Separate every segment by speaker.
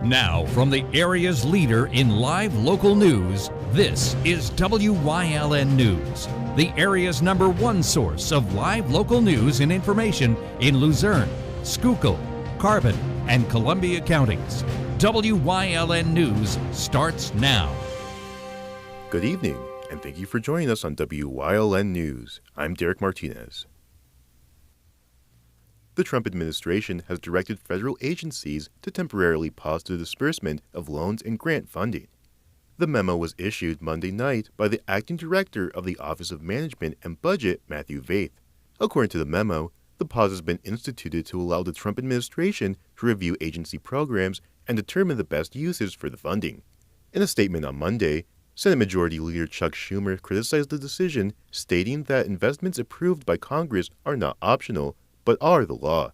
Speaker 1: Now, from the area's leader in live local news, this is WYLN News, the area's #1 source of live local news and information in Luzerne, Schuylkill, Carbon, and Columbia counties. WYLN News starts now.
Speaker 2: Good evening, and thank you for joining us on WYLN News. I'm Derek Martinez. The Trump administration has directed federal agencies to temporarily pause the disbursement of loans and grant funding. The memo was issued Monday night by the acting director of the Office of Management and Budget, Matthew Vaith. According to the memo, the pause has been instituted to allow the Trump administration to review agency programs and determine the best uses for the funding. In a statement on Monday, Senate Majority Leader Chuck Schumer criticized the decision, stating that investments approved by Congress are not optional, but are the law.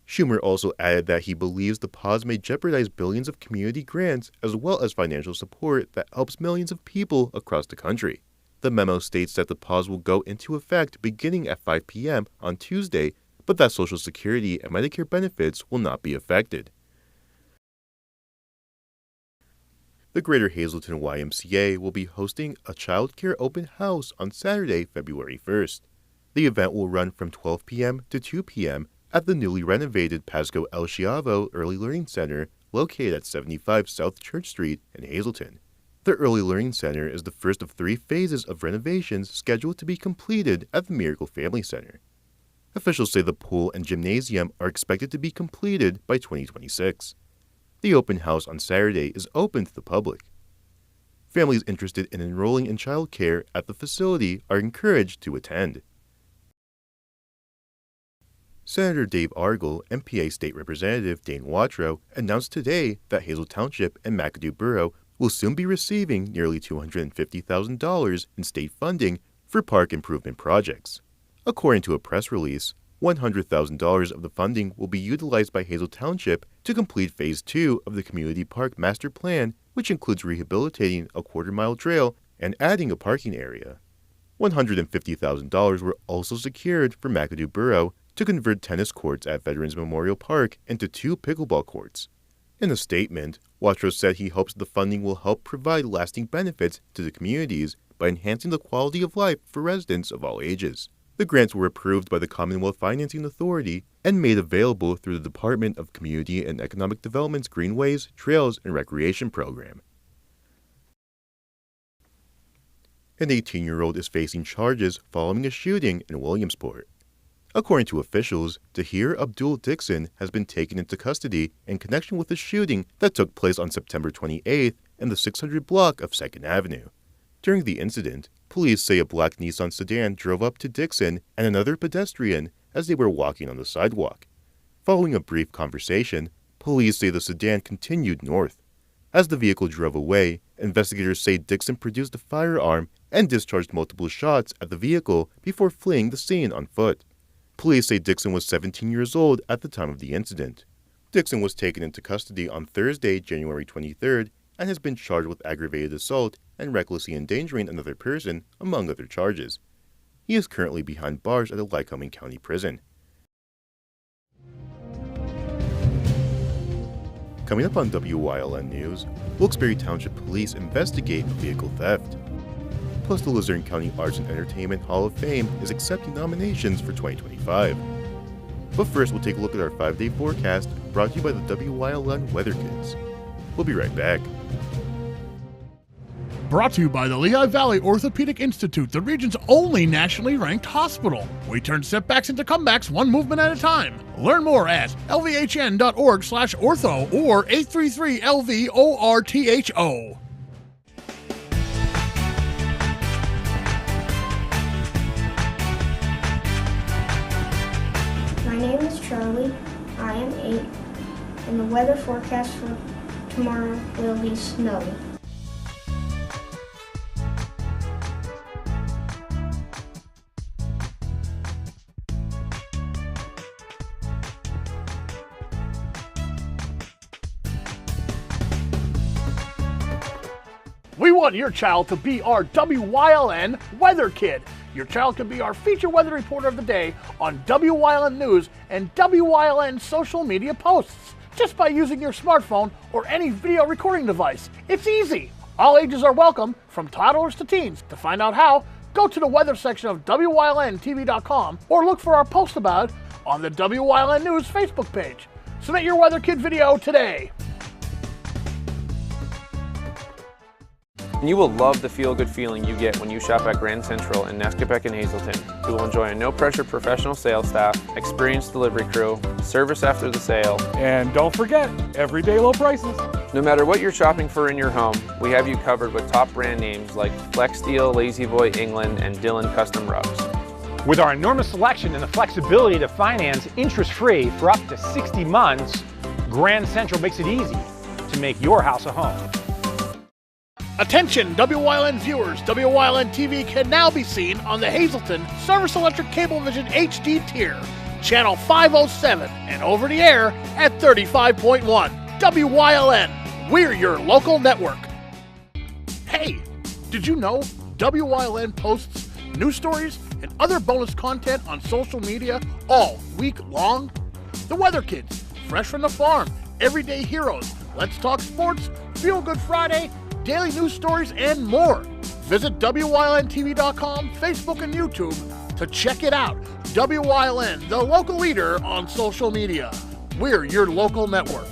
Speaker 2: Schumer also added that he believes the pause may jeopardize billions of community grants as well as financial support that helps millions of people across the country. The memo states that the pause will go into effect beginning at 5 p.m. on Tuesday, but that Social Security and Medicare benefits will not be affected. The Greater Hazleton YMCA will be hosting a child care open house on Saturday, February 1st. The event will run from 12 p.m. to 2 p.m. at the newly renovated Pasco El Chiavo Early Learning Center located at 75 South Church Street in Hazleton. The Early Learning Center is the first of 3 phases of renovations scheduled to be completed at the Miracle Family Center. Officials say the pool and gymnasium are expected to be completed by 2026. The open house on Saturday is open to the public. Families interested in enrolling in child care at the facility are encouraged to attend. Senator Dave Argall and PA State Representative Dane Watrow announced today that Hazel Township and McAdoo Borough will soon be receiving nearly $250,000 in state funding for park improvement projects. According to a press release, $100,000 of the funding will be utilized by Hazel Township to complete Phase 2 of the Community Park Master Plan, which includes rehabilitating a quarter-mile trail and adding a parking area. $150,000 were also secured for McAdoo Borough to convert tennis courts at Veterans Memorial Park into 2 pickleball courts. In a statement, Watrow said he hopes the funding will help provide lasting benefits to the communities by enhancing the quality of life for residents of all ages. The grants were approved by the Commonwealth Financing Authority and made available through the Department of Community and Economic Development's Greenways, Trails, and Recreation program. An 18-year-old is facing charges following a shooting in Williamsport. According to officials, Tahir Abdul Dixon has been taken into custody in connection with a shooting that took place on September 28th in the 600 block of 2nd Avenue. During the incident, police say a black Nissan sedan drove up to Dixon and another pedestrian as they were walking on the sidewalk. Following a brief conversation, police say the sedan continued north. As the vehicle drove away, investigators say Dixon produced a firearm and discharged multiple shots at the vehicle before fleeing the scene on foot. Police say Dixon was 17 years old at the time of the incident. Dixon was taken into custody on Thursday, January 23rd, and has been charged with aggravated assault and recklessly endangering another person, among other charges. He is currently behind bars at the Lycoming County Prison. Coming up on WYLN News, Wilkes-Barre Township Police investigate vehicle theft. Plus, the Luzerne County Arts and Entertainment Hall of Fame is accepting nominations for 2025. But first, we'll take a look at our 5-day forecast brought to you by the WYLN Weather Kids. We'll be right back.
Speaker 3: Brought to you by the Lehigh Valley Orthopedic Institute, the region's only nationally ranked hospital. We turn setbacks into comebacks one movement at a time. Learn more at lvhn.org/ortho or 833-LV-ORTHO.
Speaker 4: My name is Charlie. I am 8, and the weather forecast for tomorrow will be snowy.
Speaker 3: We want your child to be our WYLN Weather Kid. Your child can be our feature weather reporter of the day on WYLN News and WYLN social media posts. just by using your smartphone or any video recording device. It's easy. All ages are welcome, from toddlers to teens. To find out how, go to the weather section of WYLNTV.com or look for our post about it on the WYLN News Facebook page. Submit your Weather Kid video today.
Speaker 5: And you will love the feel-good feeling you get when you shop at Grand Central in Nescopeck and Hazleton. You will enjoy a no-pressure professional sales staff, experienced delivery crew, service after the sale,
Speaker 6: and don't forget, everyday low prices.
Speaker 5: No matter what you're shopping for in your home, we have you covered with top brand names like Flex Steel, Lazy Boy, England, and Dillon Custom Rugs.
Speaker 6: With our enormous selection and the flexibility to finance interest-free for up to 60 months, Grand Central makes it easy to make your house a home.
Speaker 3: Attention WYLN viewers, WYLN TV can now be seen on the Hazleton Service Electric Cablevision HD tier, channel 507, and over the air at 35.1. WYLN, we're your local network. Hey, did you know WYLN posts news stories and other bonus content on social media all week long? The Weather Kids, Fresh from the Farm, Everyday Heroes, Let's Talk Sports, Feel Good Friday, daily news stories, and more. Visit WYLNTV.com, Facebook, and YouTube to check it out. WYLN, the local leader on social media. We're your local network.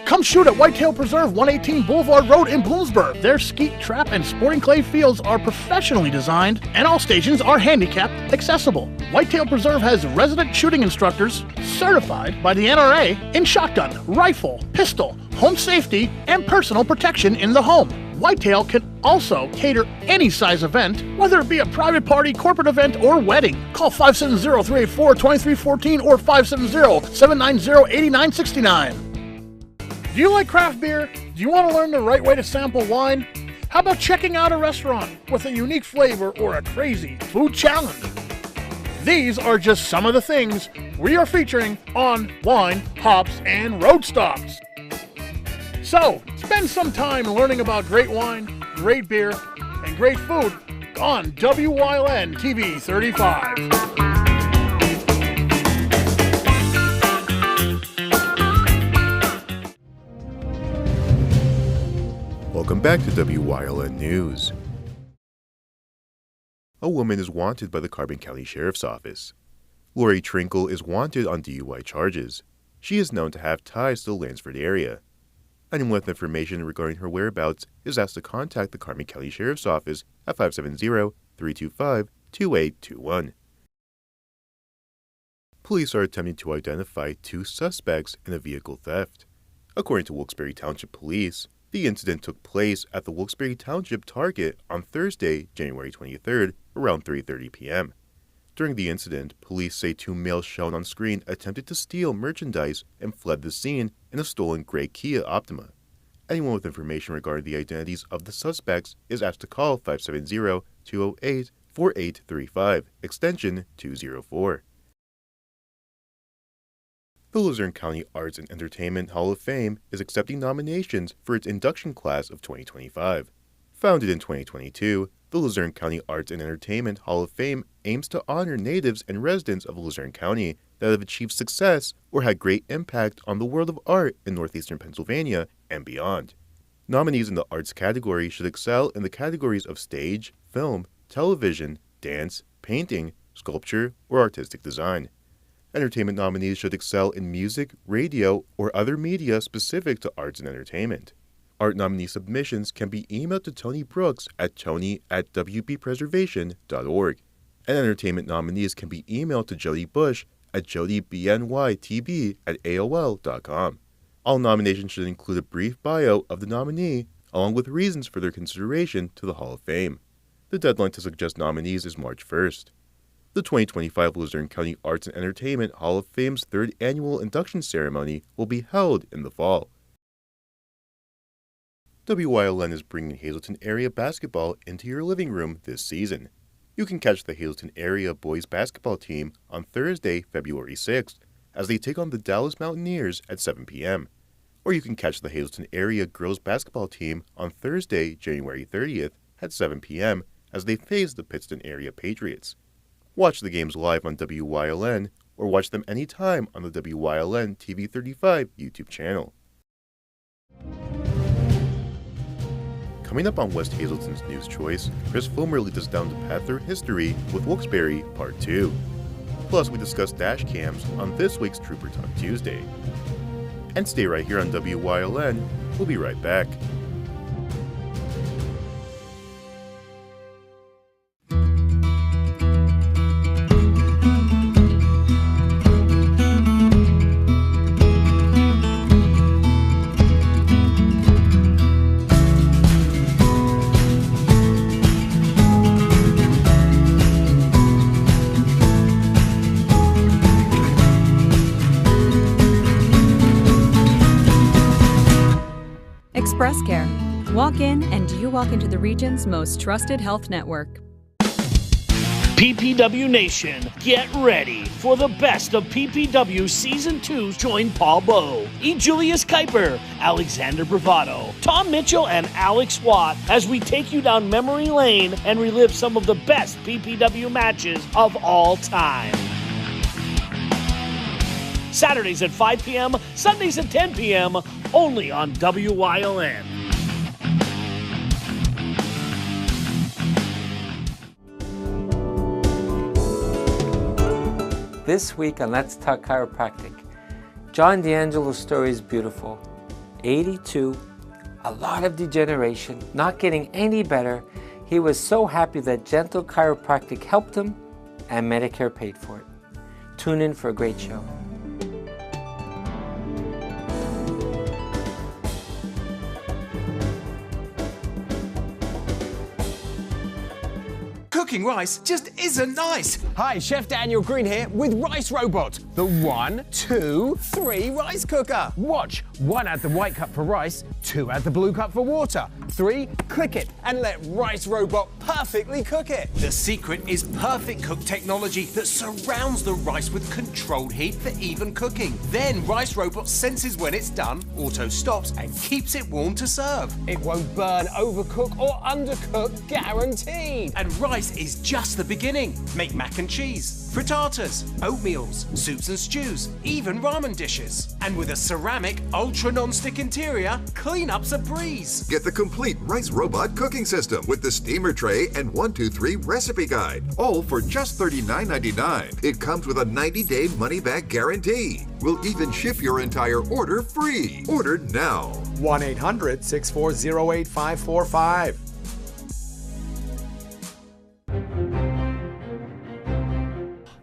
Speaker 3: Come shoot at Whitetail Preserve, 118 Boulevard Road in Bloomsburg. Their skeet, trap, and sporting clay fields are professionally designed, and all stations are handicap accessible. Whitetail Preserve has resident shooting instructors certified by the NRA in shotgun, rifle, pistol, home safety, and personal protection in the home. Whitetail can also cater any size event, whether it be a private party, corporate event, or wedding. Call 570-384-2314 or 570-790-8969. Do you like craft beer? Do you want to learn the right way to sample wine? How about checking out a restaurant with a unique flavor or a crazy food challenge? These are just some of the things we are featuring on Wine, Hops, and Road Stops. So, spend some time learning about great wine, great beer, and great food on WYLN TV 35.
Speaker 2: Welcome back to WYLN News. A woman is wanted by the Carbon County Sheriff's Office. Lori Trinkle is wanted on DUI charges. She is known to have ties to the Lansford area. Anyone with information regarding her whereabouts is asked to contact the Carbon County Sheriff's Office at 570-325-2821. Police are attempting to identify 2 suspects in a vehicle theft. According to Wilkes-Barre Township Police, the incident took place at the Wilkes-Barre Township Target on Thursday, January 23rd, around 3:30 p.m. During the incident, police say 2 males shown on screen attempted to steal merchandise and fled the scene in a stolen gray Kia Optima. Anyone with information regarding the identities of the suspects is asked to call 570-208-4835, extension 204. The Luzerne County Arts and Entertainment Hall of Fame is accepting nominations for its induction class of 2025. Founded in 2022, the Luzerne County Arts and Entertainment Hall of Fame aims to honor natives and residents of Luzerne County that have achieved success or had great impact on the world of art in northeastern Pennsylvania and beyond. Nominees in the arts category should excel in the categories of stage, film, television, dance, painting, sculpture, or artistic design. Entertainment nominees should excel in music, radio, or other media specific to arts and entertainment. Art nominee submissions can be emailed to Tony Brooks at tony@wbpreservation.org. And entertainment nominees can be emailed to Jody Bush at jodybnytb@aol.com. All nominations should include a brief bio of the nominee, along with reasons for their consideration to the Hall of Fame. The deadline to suggest nominees is March 1st. The 2025 Luzerne County Arts and Entertainment Hall of Fame's 3rd annual induction ceremony will be held in the fall. WYLN is bringing Hazleton area basketball into your living room this season. You can catch the Hazleton area boys basketball team on Thursday, February 6th, as they take on the Dallas Mountaineers at 7 p.m. Or you can catch the Hazleton area girls basketball team on Thursday, January 30th at 7 p.m. as they face the Pittston area Patriots. Watch the games live on WYLN or watch them anytime on the WYLN TV 35 YouTube channel. Coming up on West Hazelton's News Choice, Chris Fulmer leads us down the path through history with Wilkes-Barre Part 2. Plus, we discuss dash cams on this week's Trooper Talk Tuesday. And stay right here on WYLN. We'll be right back.
Speaker 7: Express Care. Walk in and you walk into the region's most trusted health network.
Speaker 3: PPW Nation, get ready for the best of PPW Season 2. Join Paul Bowe, E. Julius Kuiper, Alexander Bravado, Tom Mitchell, and Alex Watt as we take you down memory lane and relive some of the best PPW matches of all time. Saturdays at 5 p.m., Sundays at 10 p.m., only on WYLN.
Speaker 8: This week on Let's Talk Chiropractic, John D'Angelo's story is beautiful. 82, a lot of degeneration, not getting any better. He was so happy that Gentle Chiropractic helped him and Medicare paid for it. Tune in for a great show.
Speaker 9: Cooking rice just isn't nice.
Speaker 10: Hi, Chef Daniel Green here with Rice Robot, the 1, 2, 3 rice cooker. Watch, 1 add the white cup for rice, 2 add the blue cup for water, 3 click it and let Rice Robot perfectly cook it.
Speaker 9: The secret is Perfect Cook technology that surrounds the rice with controlled heat for even cooking. Then Rice Robot senses when it's done, auto stops and keeps it warm to serve.
Speaker 10: It won't burn, overcook or undercook, guaranteed.
Speaker 9: And rice is just the beginning. Make mac and cheese, frittatas, oatmeals, soups and stews, even ramen dishes. And with a ceramic ultra non-stick interior, cleanup's a breeze.
Speaker 11: Get the complete Rice Robot cooking system with the steamer tray and 1-2-3 recipe guide, all for just $39.99. It comes with a 90-day money-back guarantee. We'll even ship your entire order free. Order now.
Speaker 12: 1-800-640-8545.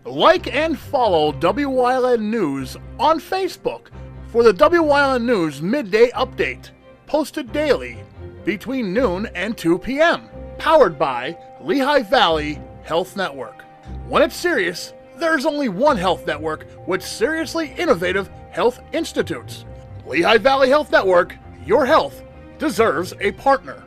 Speaker 3: Like and follow WYLN News on Facebook for the WYLN News Midday Update, posted daily between noon and 2 p.m., powered by Lehigh Valley Health Network. When it's serious, there's only one health network with seriously innovative health institutes. Lehigh Valley Health Network, your health deserves a partner.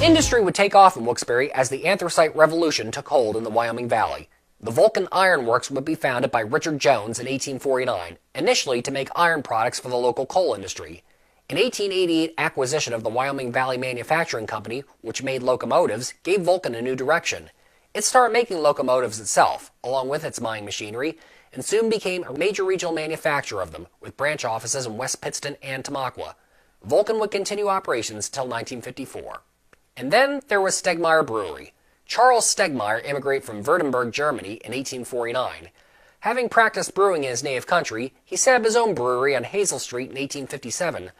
Speaker 13: Industry would take off in Wilkes-Barre as the anthracite revolution took hold in the Wyoming Valley. The Vulcan Iron Works would be founded by Richard Jones in 1849, initially to make iron products for the local coal industry. An 1888 acquisition of the Wyoming Valley Manufacturing Company, which made locomotives, gave Vulcan a new direction. It started making locomotives itself, along with its mining machinery, and soon became a major regional manufacturer of them, with branch offices in West Pittston and Tamaqua. Vulcan would continue operations until 1954. And then there was Stegmaier Brewery. Charles Stegmaier immigrated from Württemberg, Germany in 1849. Having practiced brewing in his native country, he set up his own brewery on Hazel Street in 1857,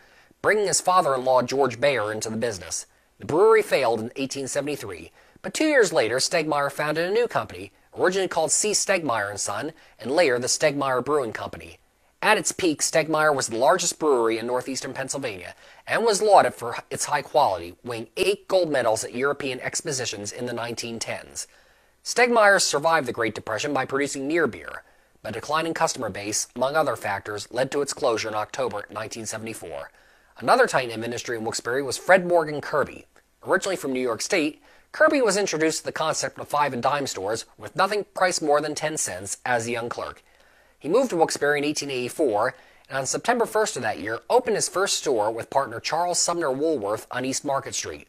Speaker 13: bringing his father-in-law George Bayer into the business. The brewery failed in 1873, but 2 years later Stegmaier founded a new company, originally called C. Stegmaier & Son, and later the Stegmaier Brewing Company. At its peak, Stegmaier was the largest brewery in northeastern Pennsylvania and was lauded for its high quality, winning 8 gold medals at European expositions in the 1910s. Stegmaier survived the Great Depression by producing near beer, but a declining customer base, among other factors, led to its closure in October 1974. Another titan of industry in Wilkes-Barre was Fred Morgan Kirby. Originally from New York State, Kirby was introduced to the concept of 5 and dime stores with nothing priced more than 10 cents as a young clerk. He moved to Wilkes-Barre in 1884, and on September 1st of that year opened his first store with partner Charles Sumner Woolworth on East Market Street.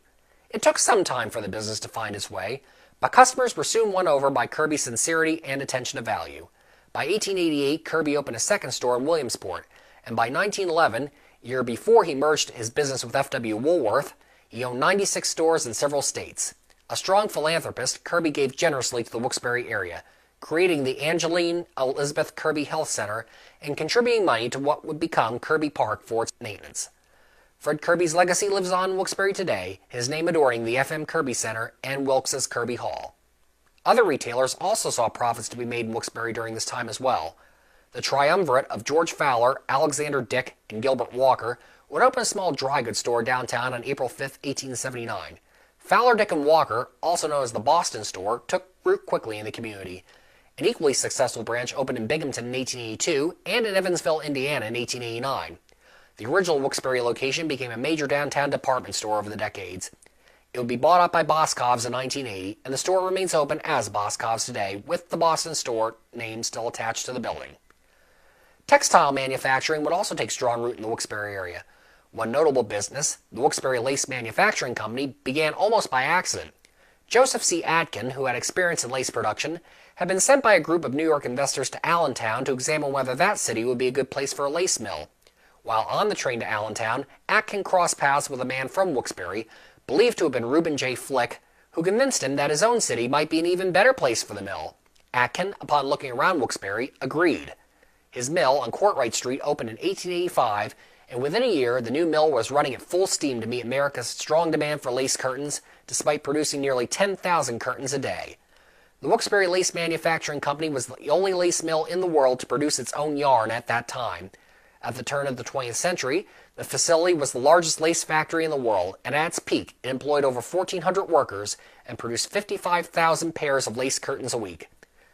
Speaker 13: It took some time for the business to find its way, but customers were soon won over by Kirby's sincerity and attention to value. By 1888, Kirby opened a second store in Williamsport, and by 1911, a year before he merged his business with F.W. Woolworth, he owned 96 stores in several states. A strong philanthropist, Kirby gave generously to the Wilkes-Barre area, creating the Angeline Elizabeth Kirby Health Center and contributing money to what would become Kirby Park for its maintenance. Fred Kirby's legacy lives on in Wilkes-Barre today, his name adoring the F.M. Kirby Center and Wilkes' Kirby Hall. Other retailers also saw profits to be made in Wilkes-Barre during this time as well. The triumvirate of George Fowler, Alexander Dick, and Gilbert Walker would open a small dry goods store downtown on April 5, 1879. Fowler, Dick, and Walker, also known as the Boston Store, took root quickly in the community. An equally successful branch opened in Binghamton in 1882 and in Evansville, Indiana in 1889. The original Wilkes-Barre location became a major downtown department store over the decades. It would be bought up by Boscov's in 1980, and the store remains open as Boscov's today, with the Boston Store name still attached to the building. Textile manufacturing would also take strong root in the Wilkes-Barre area. One notable business, the Wilkes-Barre Lace Manufacturing Company, began almost by accident. Joseph C. Atkin, who had experience in lace production, had been sent by a group of New York investors to Allentown to examine whether that city would be a good place for a lace mill. While on the train to Allentown, Atkin crossed paths with a man from Wilkes-Barre, believed to have been Reuben J. Flick, who convinced him that his own city might be an even better place for the mill. Atkin, upon looking around Wilkes-Barre, agreed. His mill on Courtwright Street opened in 1885, and within a year the new mill was running at full steam to meet America's strong demand for lace curtains, despite producing nearly 10,000 curtains a day. The Wilkes-Barre Lace Manufacturing Company was the only lace mill in the world to produce its own yarn at that time. At the turn of the 20th century, the facility was the largest lace factory in the world, and at its peak it employed over 1,400 workers and produced 55,000 pairs of lace curtains a week.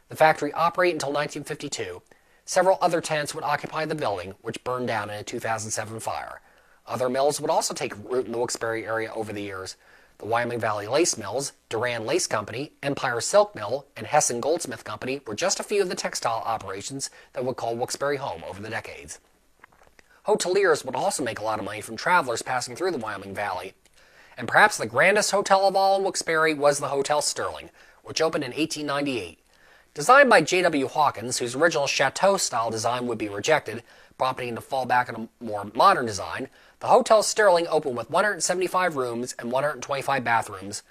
Speaker 13: The factory operated until 1952. Several other tenants would occupy the building, which burned down in a 2007 fire. Other mills would also take root in the Wilkes-Barre area over the years. The Wyoming Valley Lace Mills, Duran Lace Company, Empire Silk Mill, and Hessen Goldsmith Company were just a few of the textile operations that would call Wilkes-Barre home over the decades. Hoteliers would also make a lot of money from travelers passing through the Wyoming Valley. And perhaps the grandest hotel of all in Wilkes-Barre was the Hotel Sterling, which opened in 1898. Designed by J.W. Hawkins, whose original chateau-style design would be rejected, prompting him to fall back on a more modern design, the Hotel Sterling opened with 175 rooms and 125 bathrooms.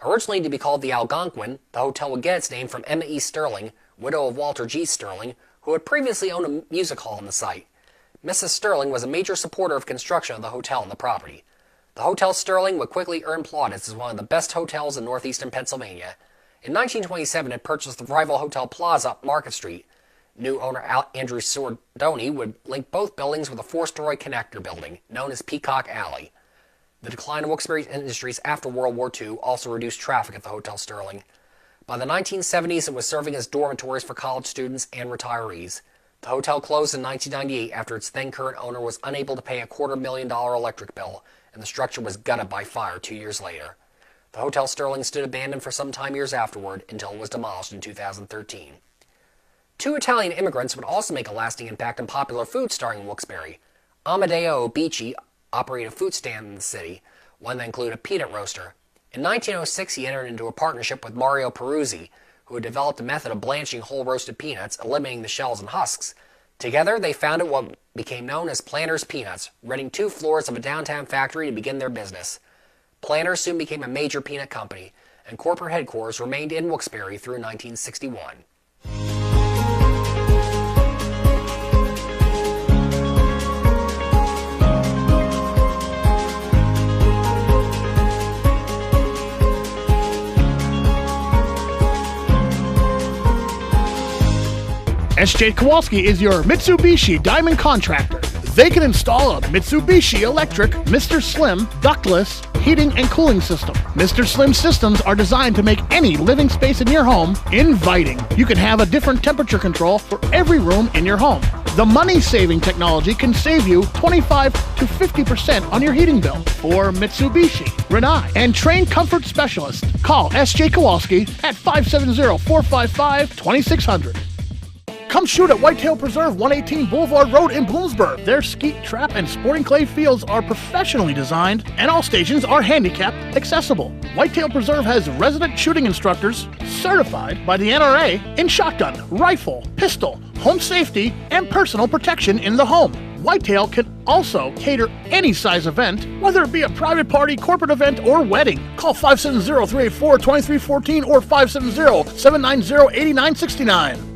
Speaker 13: Originally to be called the Algonquin, the hotel would get its name from Emma E. Sterling, widow of Walter G. Sterling, who had previously owned a music hall on the site. Mrs. Sterling was a major supporter of construction of the hotel and the property. The Hotel Sterling would quickly earn plaudits as one of the best hotels in northeastern Pennsylvania. In 1927, it purchased the rival Hotel Plaza up Market Street. New owner Andrew Sordoni would link both buildings with a 4-story connector building, known as Peacock Alley. The decline of Wilkes-Barre industries after World War II also reduced traffic at the Hotel Sterling. By the 1970s, it was serving as dormitories for college students and retirees. The hotel closed in 1998 after its then-current owner was unable to pay a $250,000 electric bill, and the structure was gutted by fire 2 years later. The Hotel Sterling stood abandoned for some time years afterward until it was demolished in 2013. 2 Italian immigrants would also make a lasting impact on popular food starting in Wilkes-Barre. Amedeo Obici operated a food stand in the city, one that included a peanut roaster. In 1906, he entered into a partnership with Mario Peruzzi, who had developed a method of blanching whole roasted peanuts, eliminating the shells and husks. Together, they founded what became known as Planters Peanuts, renting 2 floors of a downtown factory to begin their business. Planters soon became a major peanut company, and corporate headquarters remained in Wilkes-Barre through 1961.
Speaker 3: SJ Kowalski is your Mitsubishi Diamond Contractor. They can install a Mitsubishi Electric Mr. Slim ductless heating and cooling system. Mr. Slim systems are designed to make any living space in your home inviting. You can have a different temperature control for every room in your home. The money-saving technology can save you 25 to 50% on your heating bill. For Mitsubishi, Rinnai, and trained comfort specialists, call S.J. Kowalski at 570-455-2600. Come shoot at Whitetail Preserve, 118 Boulevard Road in Bloomsburg. Their skeet, trap, and sporting clay fields are professionally designed, and all stations are handicap accessible. Whitetail Preserve has resident shooting instructors certified by the NRA in shotgun, rifle, pistol, home safety, and personal protection in the home. Whitetail can also cater any size event, whether it be a private party, corporate event, or wedding. Call 570-384-2314 or 570-790-8969.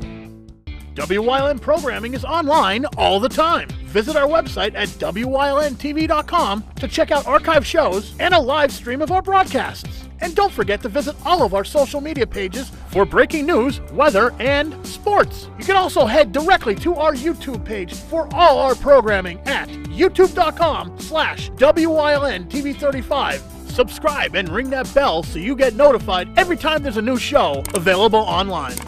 Speaker 3: WYLN programming is online all the time. Visit our website at WYLNTV.com to check out archive shows and a live stream of our broadcasts. And don't forget to visit all of our social media pages for breaking news, weather, and sports. You can also head directly to our YouTube page for all our programming at youtube.com/WYLNTV35. Subscribe and ring that bell so you get notified every time there's a new show available online.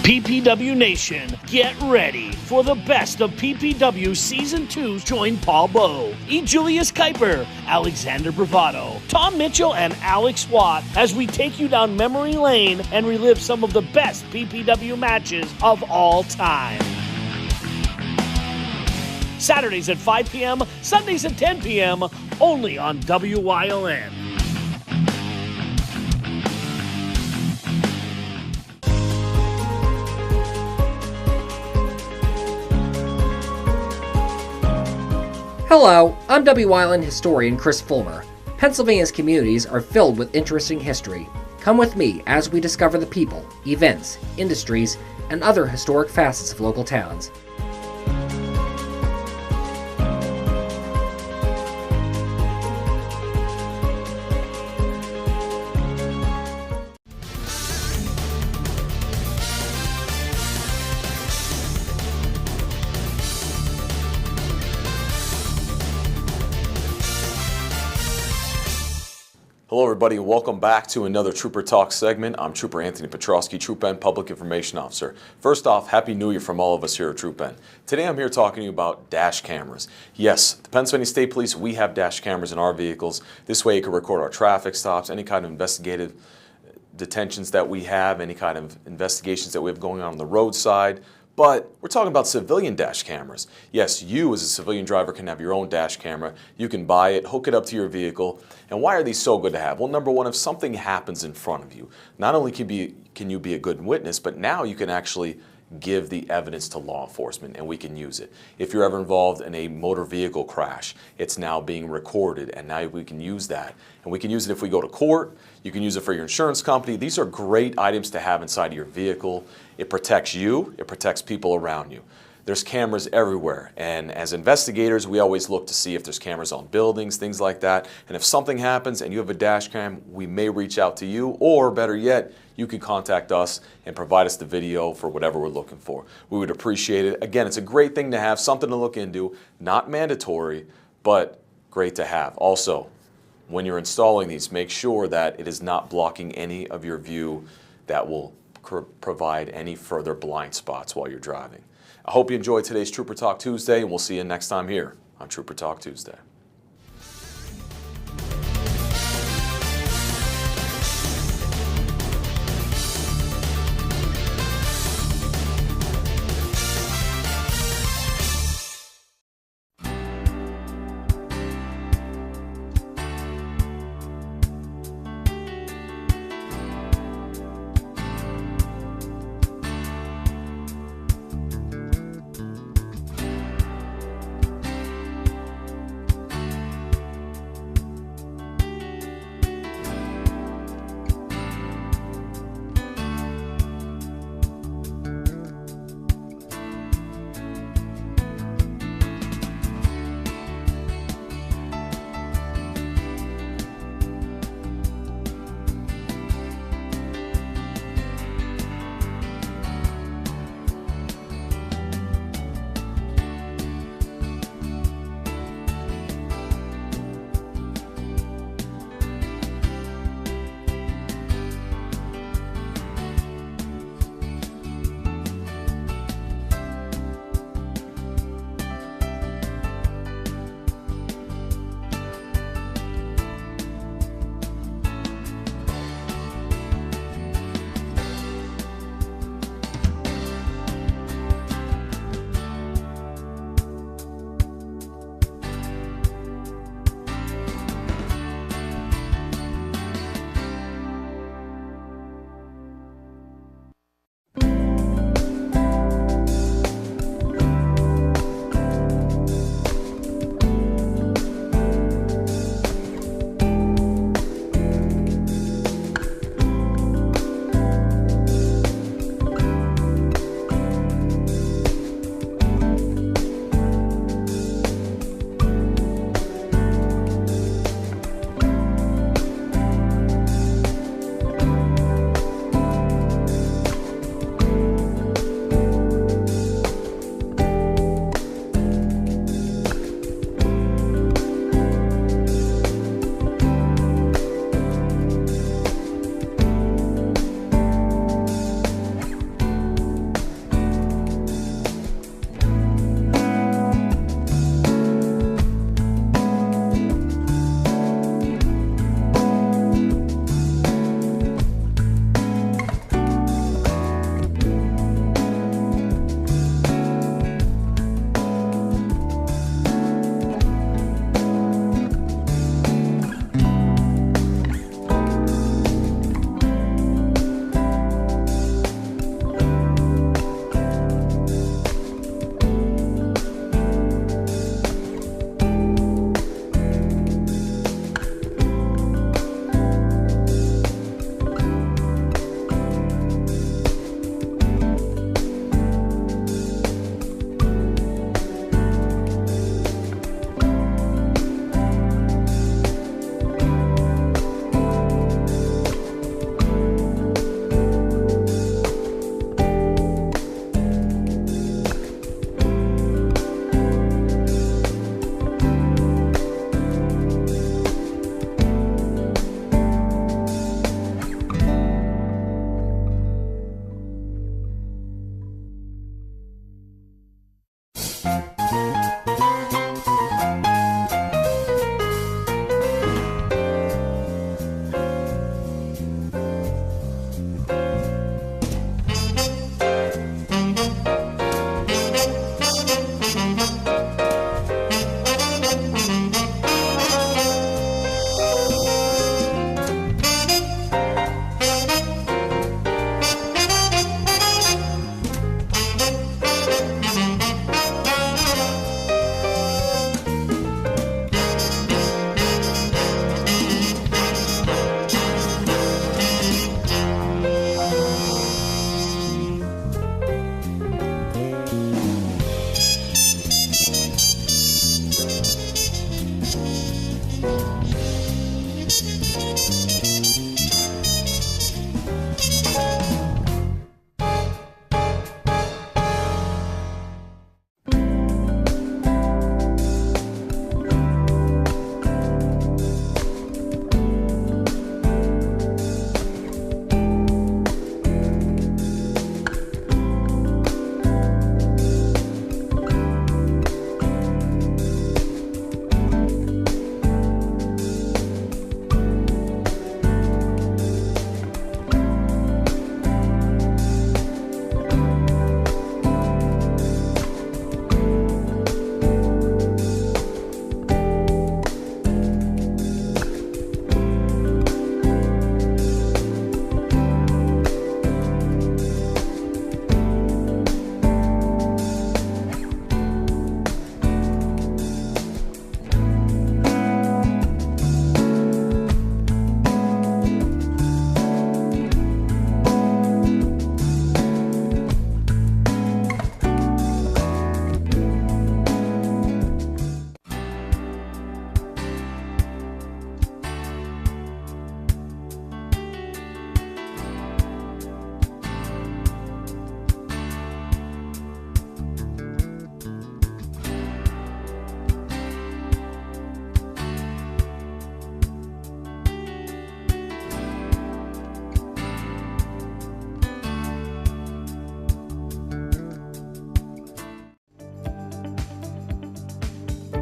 Speaker 12: PPW Nation, get ready for the best of PPW Season 2. Join Paul Bowe, E. Julius Kuiper, Alexander Bravado, Tom Mitchell, and Alex Watt as we take you down memory lane and relive some of the best PPW matches of all time. Saturdays at 5 p.m., Sundays at 10 p.m., only on WYLN.
Speaker 13: Hello, I'm WYLN historian Chris Fulmer. Pennsylvania's communities are filled with interesting history. Come with me as we discover the people, events, industries, and other historic facets of local towns.
Speaker 14: Hello everybody and welcome back to another Trooper Talk segment. I'm Trooper Anthony Petrosky, Troop N Public Information Officer. First off, Happy New Year from all of us here at Troop N. Today I'm here talking to you about dash cameras. Yes, the Pennsylvania State Police, we have dash cameras in our vehicles. This way you can record our traffic stops, any kind of investigative detentions that we have, any kind of investigations that we have going on the roadside. But we're talking about civilian dash cameras. Yes, you as a civilian driver can have your own dash camera. You can buy it, hook it up to your vehicle. And why are these so good to have? Well, number one, if something happens in front of you, not only can you be a good witness, but now you can actually give the evidence to law enforcement and we can use it. If you're ever involved in a motor vehicle crash, it's now being recorded and now we can use that. And we can use it if we go to court, you can use it for your insurance company. These are great items to have inside your vehicle. It protects you, it protects people around you. There's cameras everywhere, and as investigators, we always look to see if there's cameras on buildings, things like that. And if something happens and you have a dash cam, we may reach out to you, or better yet, you can contact us and provide us the video for whatever we're looking for. We would appreciate it. Again, it's a great thing to have, something to look into, not mandatory, but great to have. Also, when you're installing these, make sure that it is not blocking any of your view that will provide any further blind spots while you're driving. I hope you enjoyed today's Trooper Talk Tuesday, and we'll see you next time here on Trooper Talk Tuesday.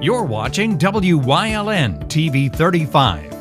Speaker 1: You're watching WYLN TV 35.